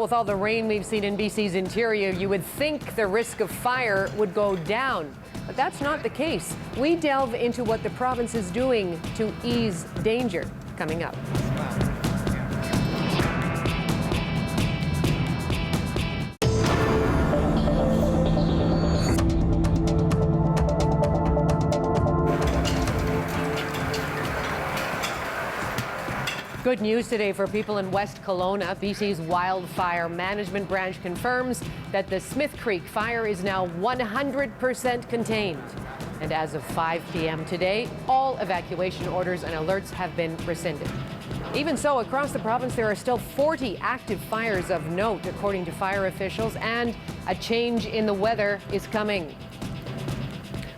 Well, with all the rain we've seen in BC's interior, you would think the risk of fire would go down. But that's not the case. We delve into what the province is doing to ease danger coming up. Good news today for people in West Kelowna. BC's Wildfire Management Branch confirms that the Smith Creek fire is now 100% contained. And as of 5 p.m. today, all evacuation orders and alerts have been rescinded. Even so, across the province, there are still 40 active fires of note, according to fire officials, and a change in the weather is coming.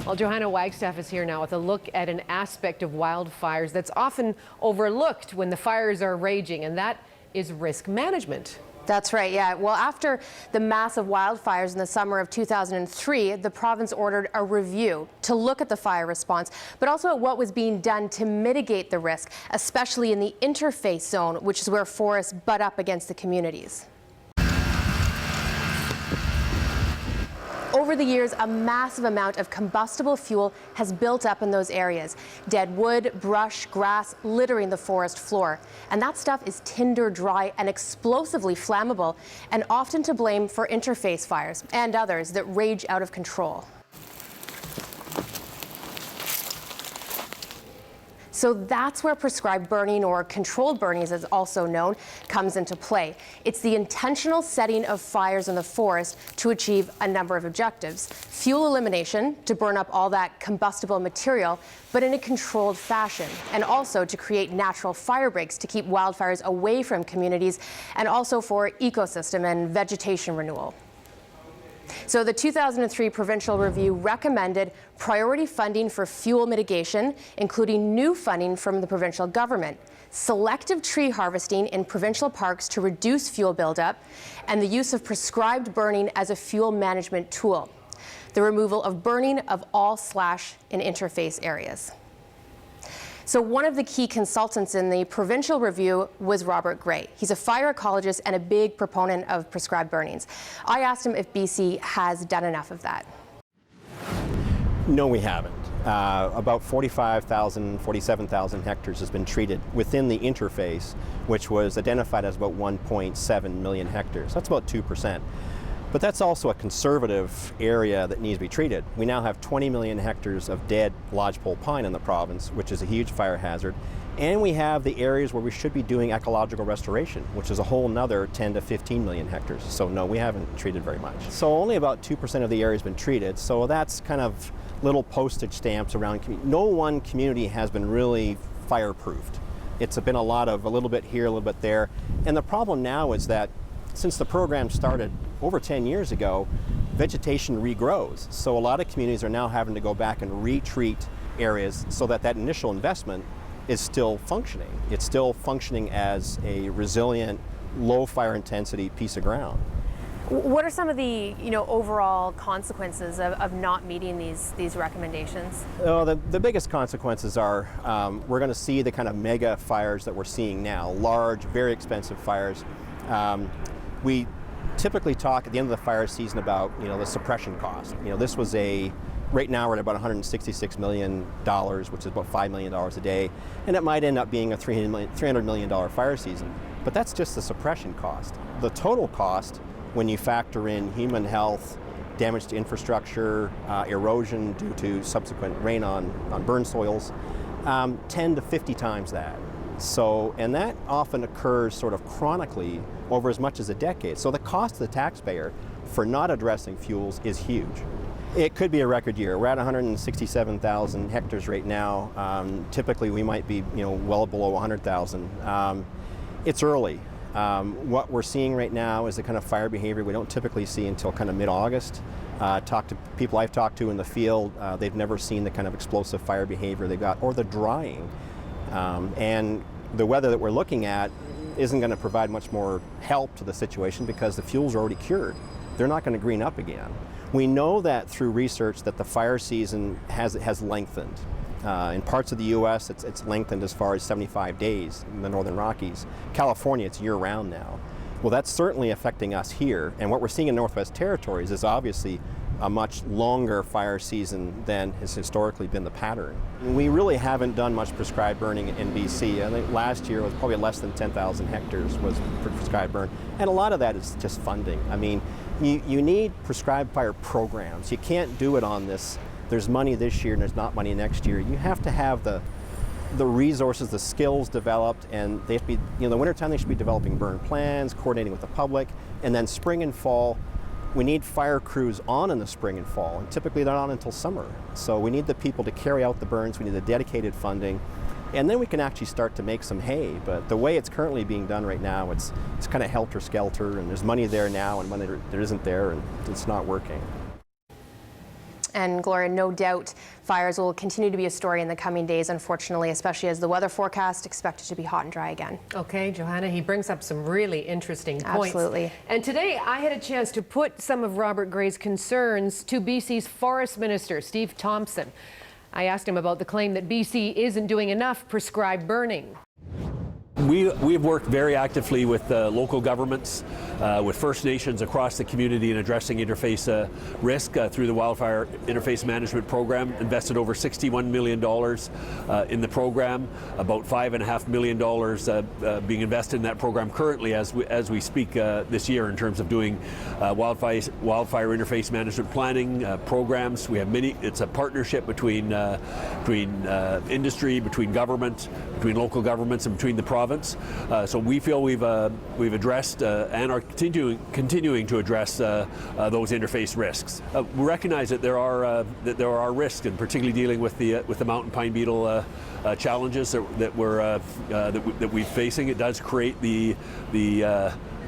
Well, Johanna Wagstaffe is here now with a look at an aspect of wildfires that's often overlooked when the fires are raging, and that is risk management. That's right, yeah. Well, after the massive wildfires in the summer of 2003, the province ordered a review to look at the fire response, but also at what was being done to mitigate the risk, especially in the interface zone, which is where forests butt up against the communities. Over the years, a massive amount of combustible fuel has built up in those areas. Dead wood, brush, grass littering the forest floor. And that stuff is tinder dry and explosively flammable, and often to blame for interface fires and others that rage out of control. So that's where prescribed burning, or controlled burning as it's also known, comes into play. It's the intentional setting of fires in the forest to achieve a number of objectives. Fuel elimination, to burn up all that combustible material, but in a controlled fashion, and also to create natural fire breaks to keep wildfires away from communities, and also for ecosystem and vegetation renewal. So the 2003 provincial review recommended priority funding for fuel mitigation, including new funding from the provincial government, selective tree harvesting in provincial parks to reduce fuel buildup, and the use of prescribed burning as a fuel management tool, the removal of burning of all slash in interface areas. So one of the key consultants in the provincial review was Robert Gray. He's a fire ecologist and a big proponent of prescribed burnings. I asked him if BC has done enough of that. No, we haven't. About 45,000, 47,000 hectares has been treated within the interface, which was identified as about 1.7 million hectares. That's about 2%. But that's also a conservative area that needs to be treated. We now have 20 million hectares of dead lodgepole pine in the province, which is a huge fire hazard. And we have the areas where we should be doing ecological restoration, which is a whole nother 10 to 15 million hectares. So no, we haven't treated very much. So only about 2% of the area has been treated. So that's kind of little postage stamps around. No one community has been really fireproofed. It's been a lot of a little bit here, a little bit there. And the problem now is that since the program started over 10 years ago, vegetation regrows. So a lot of communities are now having to go back and retreat areas so that that initial investment is still functioning. It's still functioning as a resilient, low fire intensity piece of ground. What are some of the overall consequences of not meeting these recommendations? Oh, the biggest consequences are we're going to see the kind of mega fires that we're seeing now, large, very expensive fires. We typically talk at the end of the fire season about the suppression cost. This was right now we're at about $166 million, which is about $5 million a day, and it might end up being a $300 million fire season. But that's just the suppression cost. The total cost, when you factor in human health, damage to infrastructure, erosion due to subsequent rain on burn soils, 10 to 50 times that. So, and that often occurs sort of chronically over as much as a decade. So the cost to the taxpayer for not addressing fuels is huge. It could be a record year. We're at 167,000 hectares right now. Typically we might be well below 100,000. It's early. What we're seeing right now is the kind of fire behavior we don't typically see until kind of mid-August. Talk to people I've talked to in the field, they've never seen the kind of explosive fire behavior they've got, or the drying. And the weather that we're looking at isn't going to provide much more help to the situation because the fuels are already cured. They're not going to green up again. We know that through research that the fire season has lengthened. In parts of the U.S., it's lengthened as far as 75 days in the Northern Rockies. California, it's year-round now. Well, that's certainly affecting us here, and what we're seeing in Northwest Territories is obviously a much longer fire season than has historically been the pattern. We really haven't done much prescribed burning in BC. I think last year was probably less than 10,000 hectares was prescribed burn, and a lot of that is just funding. I mean, you need prescribed fire programs. You can't do it on this, there's money this year and there's not money next year. You have to have the resources, the skills developed, and they have to be, in the wintertime they should be developing burn plans, coordinating with the public, and then spring and fall, we need fire crews on in the spring and fall, and typically they're not on until summer. So we need the people to carry out the burns, we need the dedicated funding, and then we can actually start to make some hay. But the way it's currently being done right now, it's kind of helter-skelter, and there's money there now and money there isn't there, and it's not working. And Gloria, no doubt fires will continue to be a story in the coming days, unfortunately, especially as the weather forecast expected to be hot and dry again. Okay, Johanna, he brings up some really interesting points. Absolutely. And today I had a chance to put some of Robert Gray's concerns to BC's Forest Minister, Steve Thompson. I asked him about the claim that BC isn't doing enough prescribed burning. We've worked very actively with local governments, with First Nations across the community in addressing interface risk through the Wildfire Interface Management Program. Invested over $61 million in the program, about $5.5 million being invested in that program currently as we speak this year in terms of doing wildfire interface management planning programs. We have many. It's a partnership between industry, between government, between local governments, and between the province. So we feel we've addressed and are continuing to address those interface risks. We recognize that there are risks, and particularly dealing with the mountain pine beetle challenges that we're facing. It does create the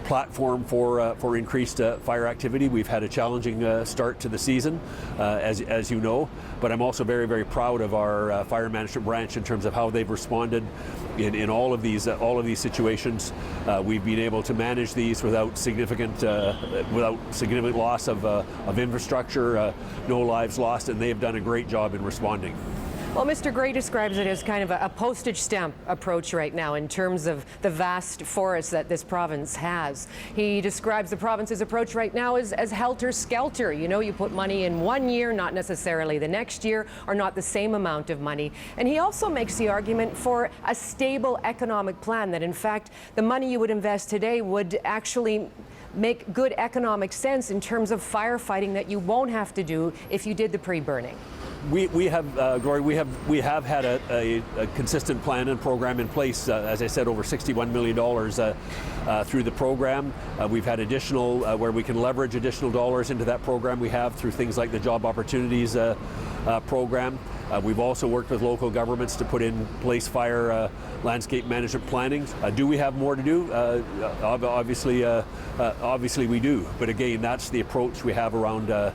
platform for increased fire activity. We've had a challenging start to the season, as you know, but I'm also very, very proud of our fire management branch in terms of how they've responded in all of these situations. We've been able to manage these without significant loss of infrastructure, no lives lost, and they've done a great job in responding. Well, Mr. Gray describes it as kind of a postage stamp approach right now in terms of the vast forests that this province has. He describes the province's approach right now as helter-skelter. You know, you put money in one year, not necessarily the next year, or not the same amount of money. And he also makes the argument for a stable economic plan, that in fact the money you would invest today would actually make good economic sense in terms of firefighting that you won't have to do if you did the pre-burning. We have, Gloria, we have had a consistent plan and program in place. As I said, over $61 million through the program. We've had additional, where we can leverage additional dollars into that program. We have through things like the Job Opportunities program. We've also worked with local governments to put in place fire landscape management planning. Do we have more to do? Obviously we do. But again, that's the approach we have around the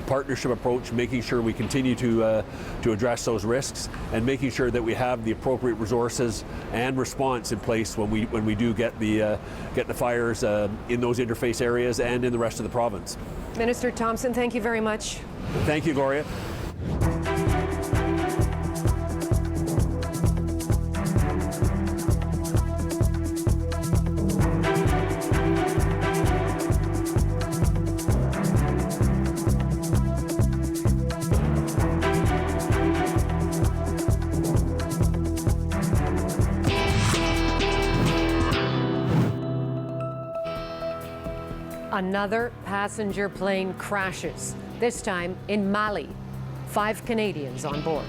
partnership approach, making sure we continue to address those risks and making sure that we have the appropriate resources and response in place when we do get the fires in those interface areas and in the rest of the province. Minister Thompson, thank you very much. Thank you, Gloria. Another passenger plane crashes, this time in Mali. 5 Canadians on board.